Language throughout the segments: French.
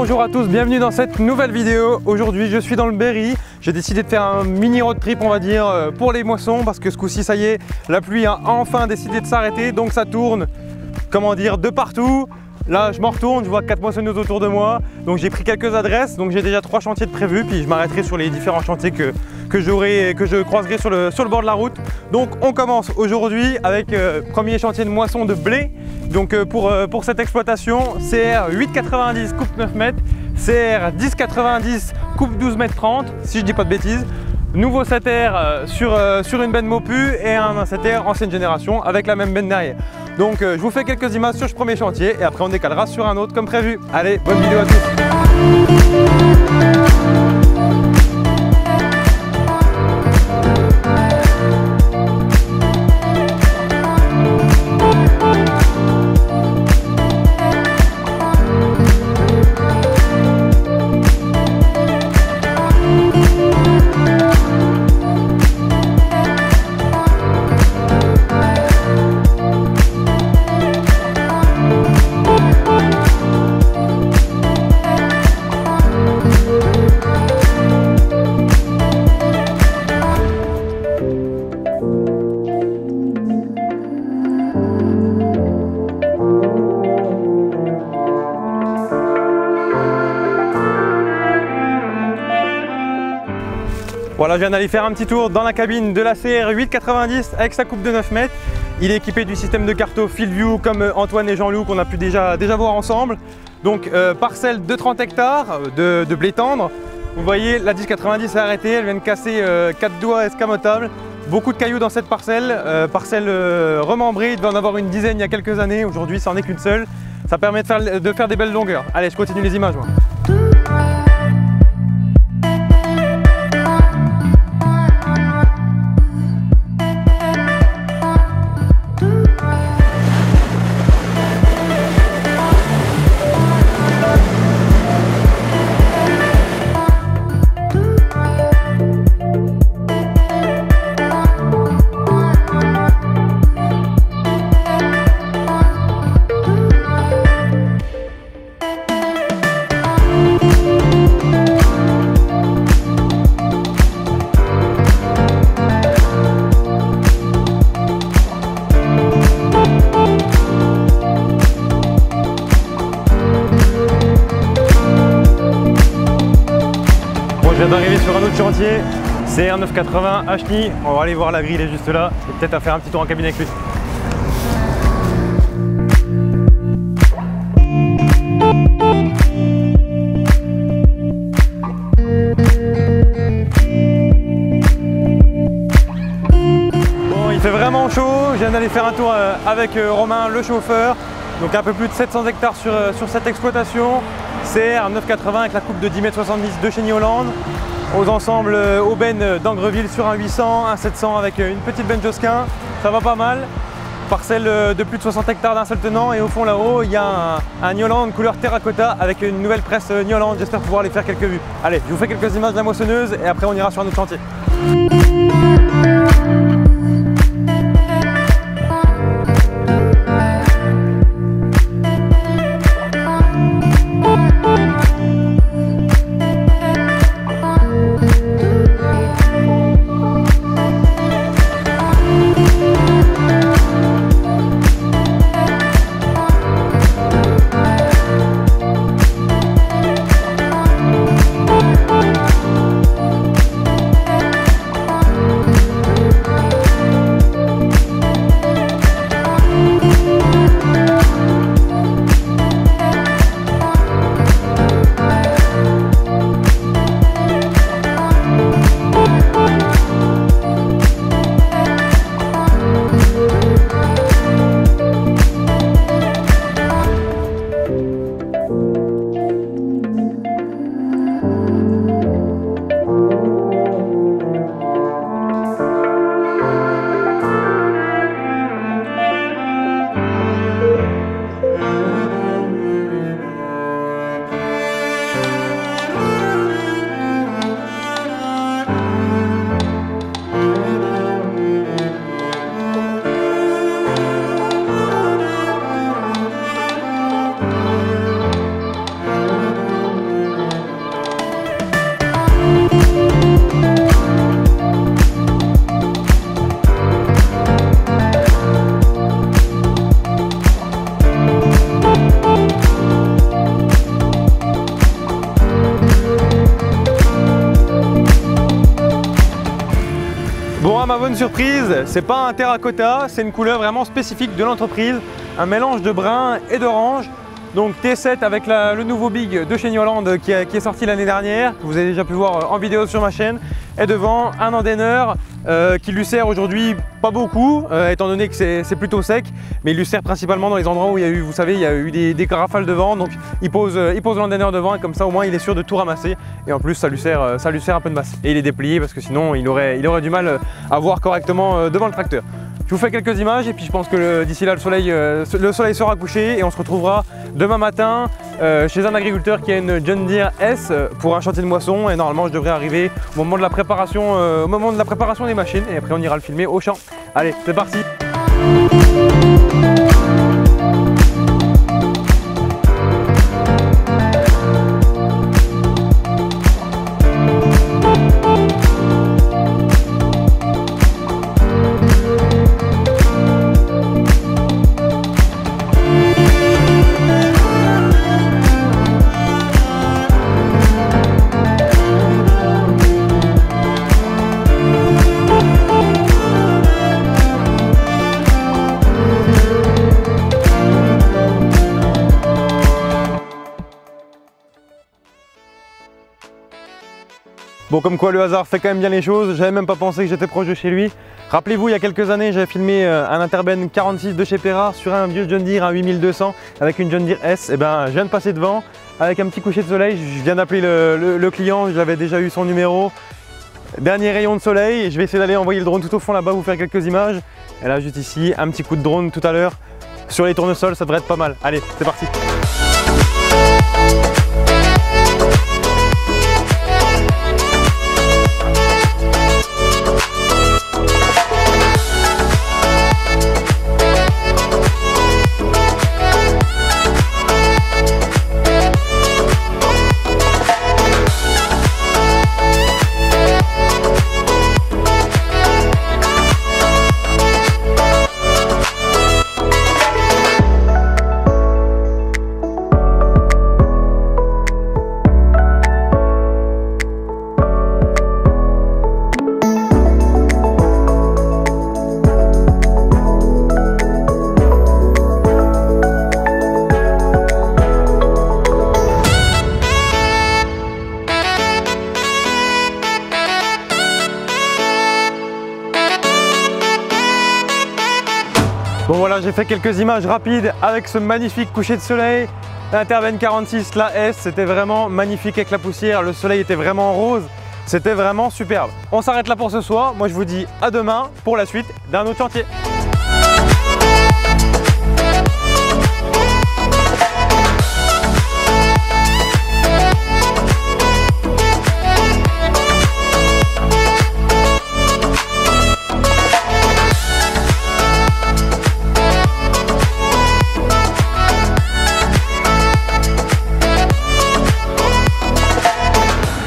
Bonjour à tous, bienvenue dans cette nouvelle vidéo. Aujourd'hui je suis dans le Berry. J'ai décidé de faire un mini road trip on va dire pour les moissons parce que ce coup-ci ça y est, la pluie a enfin décidé de s'arrêter, donc ça tourne, comment dire, de partout. Là je m'en retourne, je vois 4 moissonneuses autour de moi, donc j'ai pris quelques adresses, donc j'ai déjà 3 chantiers de prévus, puis je m'arrêterai sur les différents chantiers que je croiserai sur le bord de la route. Donc on commence aujourd'hui avec premier chantier de moisson de blé. Donc pour cette exploitation, CR 8,90 coupe 9 mètres, CR 10,90 coupe 12 mètres 30, si je dis pas de bêtises. Nouveau 7R sur une benne Mopu et un 7R ancienne génération avec la même benne derrière. Donc je vous fais quelques images sur ce premier chantier et après on décalera sur un autre comme prévu. Allez, bonne vidéo à tous. Voilà, je viens d'aller faire un petit tour dans la cabine de la CR 8,90 avec sa coupe de 9 mètres. Il est équipé du système de carto FieldView comme Antoine et Jean-Loup qu'on a pu déjà voir ensemble. Donc parcelle de 30 hectares de blé tendre. Vous voyez, la 10,90 s'est arrêtée, elle vient de casser 4 doigts escamotables. Beaucoup de cailloux dans cette parcelle, remembrée, il devait en avoir une dizaine il y a quelques années. Aujourd'hui, ça n'en est qu'une seule. Ça permet de faire des belles longueurs. Allez, je continue les images moi. Je viens d'arriver sur un autre chantier, CR 9,80 HNI. On va aller voir la grille, elle est juste là, et peut-être à faire un petit tour en cabine avec lui. Bon, il fait vraiment chaud, je viens d'aller faire un tour avec Romain, le chauffeur. Donc un peu plus de 700 hectares sur cette exploitation. CR 9,80 avec la coupe de 10,70 m de chez Hollande. Aux ensembles aubaine d'Angreville sur un 800, un 700 avec une petite benne Josquin. Ça va pas mal. Parcelle de plus de 60 hectares d'un seul tenant. Et au fond là-haut, il y a un Hollande couleur terracotta avec une nouvelle presse Hollande. J'espère pouvoir les faire quelques vues. Allez, je vous fais quelques images de la moissonneuse et après on ira sur un autre chantier. bonne surprise, c'est pas un terracotta, c'est une couleur vraiment spécifique de l'entreprise, un mélange de brun et d'orange. Donc T7 avec le nouveau Big de chez New Holland qui est sorti l'année dernière, que vous avez déjà pu voir en vidéo sur ma chaîne. Et devant un Andener qui lui sert aujourd'hui pas beaucoup, étant donné que c'est plutôt sec, mais il lui sert principalement dans les endroits où il y a eu, vous savez, il y a eu des rafales de vent. Donc il pose l'Andener devant et comme ça au moins il est sûr de tout ramasser. Et en plus ça lui sert un peu de masse. Et il est déplié parce que sinon il aurait du mal à voir correctement devant le tracteur. Je vous fais quelques images et puis je pense que d'ici là le soleil sera couché et on se retrouvera demain matin chez un agriculteur qui a une John Deere S pour un chantier de moisson et normalement je devrais arriver au moment de la préparation, des machines et après on ira le filmer au champ. Allez, c'est parti! Bon, comme quoi le hasard fait quand même bien les choses, j'avais même pas pensé que j'étais proche de chez lui. Rappelez-vous, il y a quelques années, j'avais filmé un Interben 46 de chez Perra sur un vieux John Deere, un 8200 avec une John Deere S. Et ben, je viens de passer devant avec un petit coucher de soleil, je viens d'appeler le client, j'avais déjà eu son numéro. Dernier rayon de soleil, je vais essayer d'aller envoyer le drone tout au fond là-bas, vous faire quelques images. Et là, juste ici, un petit coup de drone tout à l'heure sur les tournesols, ça devrait être pas mal. Allez, c'est parti! Bon voilà, j'ai fait quelques images rapides avec ce magnifique coucher de soleil. L'Interben 46, la S, c'était vraiment magnifique avec la poussière, le soleil était vraiment rose, c'était vraiment superbe. On s'arrête là pour ce soir, moi je vous dis à demain pour la suite d'un autre chantier.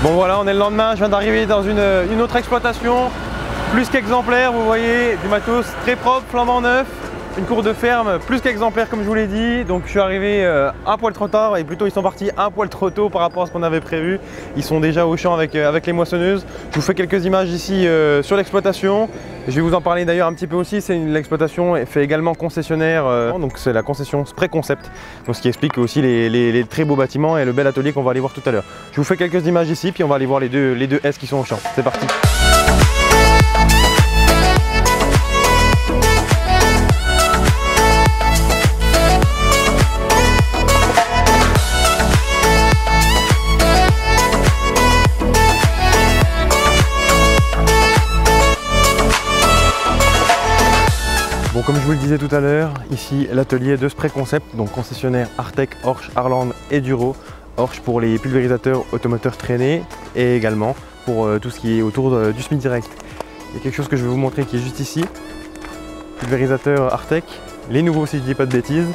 Bon voilà, on est le lendemain, je viens d'arriver dans une autre exploitation, plus qu'exemplaire, vous voyez, du matos très propre, flambant neuf, une cour de ferme plus qu'exemplaire comme je vous l'ai dit. Donc je suis arrivé un poil trop tard et plutôt ils sont partis un poil trop tôt par rapport à ce qu'on avait prévu. Ils sont déjà au champ avec les moissonneuses. Je vous fais quelques images ici sur l'exploitation. Je vais vous en parler d'ailleurs un petit peu aussi. L'exploitation fait également concessionnaire, donc c'est la concession Spray Concept, donc ce qui explique aussi les très beaux bâtiments et le bel atelier qu'on va aller voir tout à l'heure. Je vous fais quelques images ici puis on va aller voir les deux S qui sont au champ. C'est parti. Bon, comme je vous le disais tout à l'heure, ici l'atelier de Spray Concept, donc concessionnaire Artec, Horsch, Harland et Duro. Horsch pour les pulvérisateurs automoteurs traînés et également pour tout ce qui est autour du SMI direct. Il y a quelque chose que je vais vous montrer qui est juste ici. Pulvérisateur Artec, les nouveaux si je dis pas de bêtises,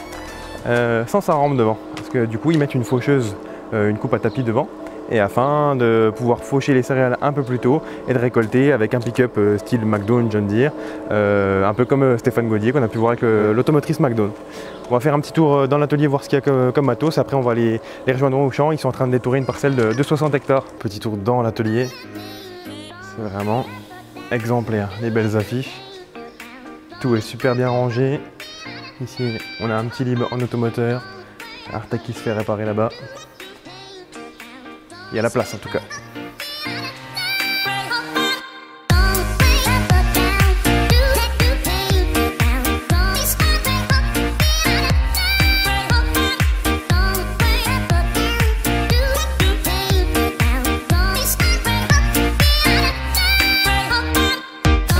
sans sa rampe devant. Parce que du coup ils mettent une faucheuse, une coupe à tapis devant. Et afin de pouvoir faucher les céréales un peu plus tôt et de récolter avec un pick-up style McDone John Deere, un peu comme Stéphane Gaudier qu'on a pu voir avec l'automotrice McDone. On va faire un petit tour dans l'atelier, voir ce qu'il y a comme matos, après on va les rejoindre au champ. Ils sont en train de détourer une parcelle de 60 hectares. Petit tour dans l'atelier, c'est vraiment exemplaire, les belles affiches. Tout est super bien rangé. Ici, on a un petit libre en automoteur. Artec qui se fait réparer là-bas. Il y a la place en tout cas.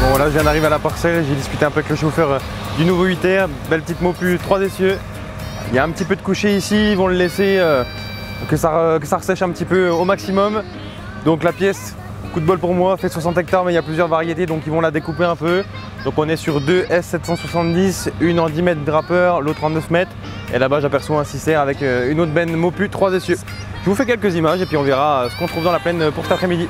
Bon là je viens d'arriver à la parcelle, j'ai discuté un peu avec le chauffeur du nouveau 8R, belle petite Mopu, 3 essieux. Il y a un petit peu de coucher ici, ils vont le laisser que ça ressèche un petit peu au maximum. Donc la pièce, coup de bol pour moi, fait 60 hectares mais il y a plusieurs variétés donc ils vont la découper un peu. Donc on est sur deux S770, une en 10 mètres drappeur, l'autre en 9 mètres. Et là-bas j'aperçois un 6R avec une autre benne Mopu, 3 essieux. Je vous fais quelques images et puis on verra ce qu'on trouve dans la plaine pour cet après-midi.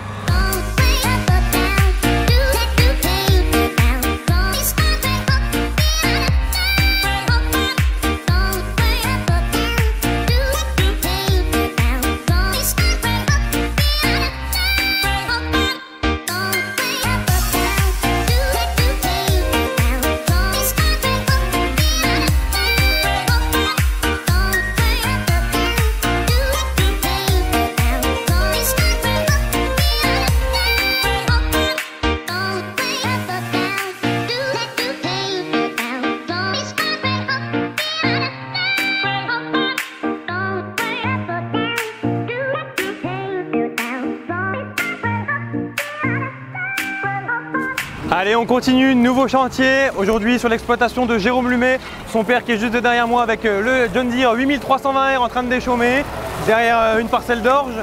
Allez, on continue, nouveau chantier, aujourd'hui sur l'exploitation de Jérôme Lumet, son père qui est juste derrière moi avec le John Deere 8320R en train de déchaumer, derrière une parcelle d'orge,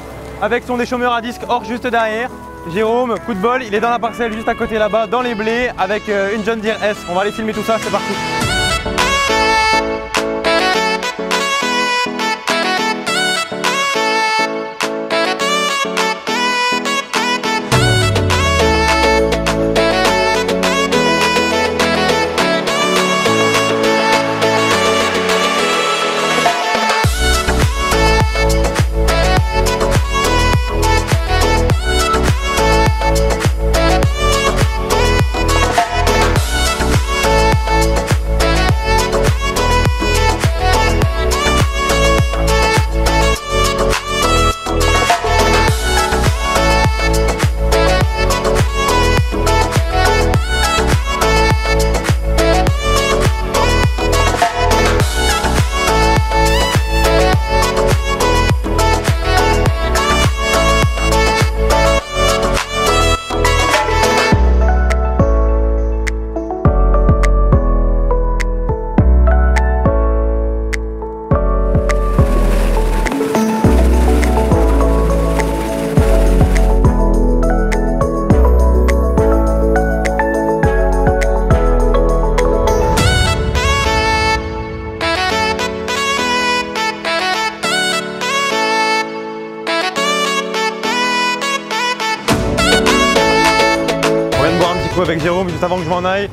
avec son déchaumeur à disque orge juste derrière. Jérôme, coup de bol, il est dans la parcelle juste à côté là-bas, dans les blés, avec une John Deere S. On va aller filmer tout ça, c'est parti. Avec Jérôme juste avant que je m'en aille.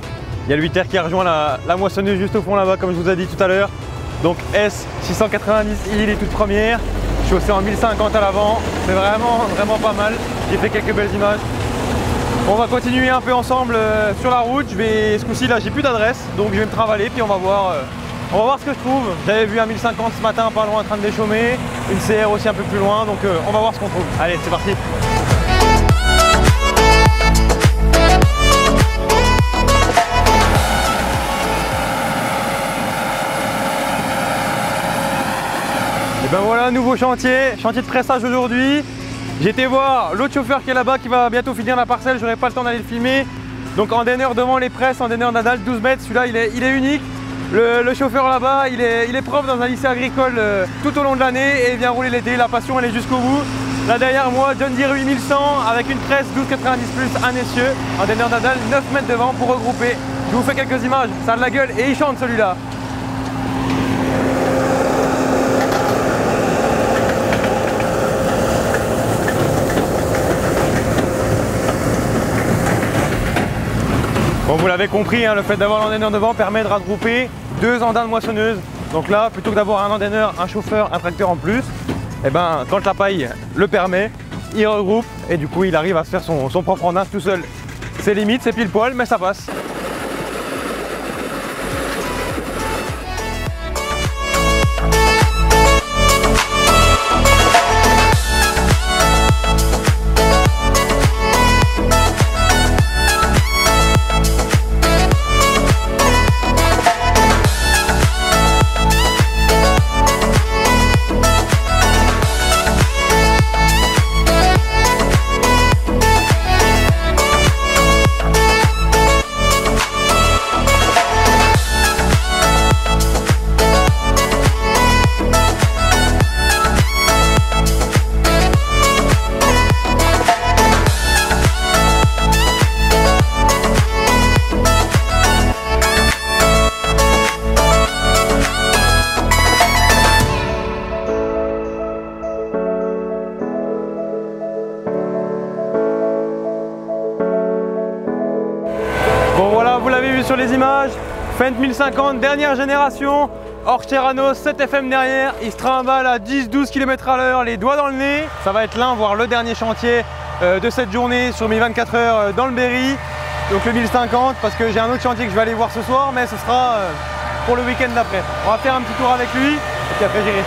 Il y a le 8R qui a rejoint la moissonneuse juste au fond là-bas comme je vous ai dit tout à l'heure. Donc S690, il est toute première. Je suis aussi en 1050 à l'avant. C'est vraiment pas mal. J'ai fait quelques belles images. On va continuer un peu ensemble sur la route. Ce coup-ci là j'ai plus d'adresse donc je vais me travailler puis on va voir ce que je trouve. J'avais vu un 1050 ce matin pas loin en train de déchaumer. Une CR aussi un peu plus loin donc on va voir ce qu'on trouve. Allez c'est parti. Et ben voilà, nouveau chantier de pressage aujourd'hui. J'ai été voir l'autre chauffeur qui est là-bas qui va bientôt finir la parcelle, j'aurai pas le temps d'aller le filmer. Donc en denneur devant les presses, en denneur Nadal 12 mètres, celui-là il est unique. Le chauffeur là-bas, il est prof dans un lycée agricole tout au long de l'année et il vient rouler l'été, la passion elle est jusqu'au bout. Là derrière moi, John Deere 8100 avec une presse 1290 plus, un essieu, en denneur Nadal 9 mètres devant pour regrouper. Je vous fais quelques images, ça a de la gueule et il chante celui-là. Bon, vous l'avez compris, hein, le fait d'avoir l'endenneur devant permet de regrouper deux andins de moissonneuse. Donc là, plutôt que d'avoir un endenneur, un chauffeur, un tracteur en plus, et ben, quand la paille le permet, il regroupe et du coup il arrive à se faire son propre andin tout seul. C'est limite, c'est pile poil, mais ça passe. Bon voilà, vous l'avez vu sur les images, Fendt 1050, dernière génération, Porsche Terrano, 7 FM derrière, il se trimballe à 10-12 km à l'heure, les doigts dans le nez. Ça va être l'un, voire le dernier chantier de cette journée sur mes 24 heures dans le Berry. Donc le 1050, parce que j'ai un autre chantier que je vais aller voir ce soir, mais ce sera pour le week-end d'après. On va faire un petit tour avec lui, et puis après j'irai.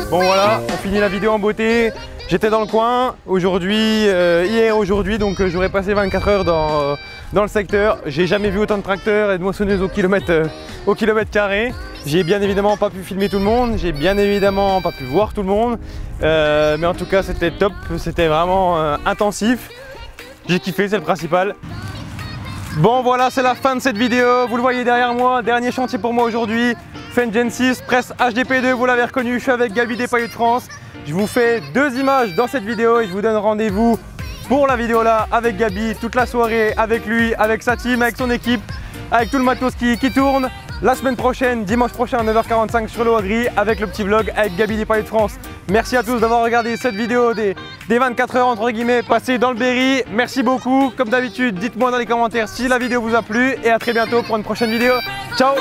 Bon voilà, on finit la vidéo en beauté. J'étais dans le coin aujourd'hui, donc j'aurais passé 24 heures dans le secteur. J'ai jamais vu autant de tracteurs et de moissonneuses au kilomètre carré. J'ai bien évidemment pas pu filmer tout le monde, j'ai bien évidemment pas pu voir tout le monde. Mais en tout cas c'était top, c'était vraiment intensif. J'ai kiffé, c'est le principal. Bon voilà, c'est la fin de cette vidéo. Vous le voyez derrière moi, dernier chantier pour moi aujourd'hui. Fendt Gen 6, presse HDP2, vous l'avez reconnu, je suis avec Gaby des Paillots de France. Je vous fais 2 images dans cette vidéo et je vous donne rendez-vous pour la vidéo là avec Gaby, toute la soirée avec lui, avec sa team, avec son équipe, avec tout le matos qui tourne. La semaine prochaine, dimanche prochain à 9h45 sur le Wagri avec le petit vlog avec Gaby des Paillots de France. Merci à tous d'avoir regardé cette vidéo des 24 heures entre guillemets passées dans le Berry. Merci beaucoup. Comme d'habitude, dites-moi dans les commentaires si la vidéo vous a plu et à très bientôt pour une prochaine vidéo. Ciao!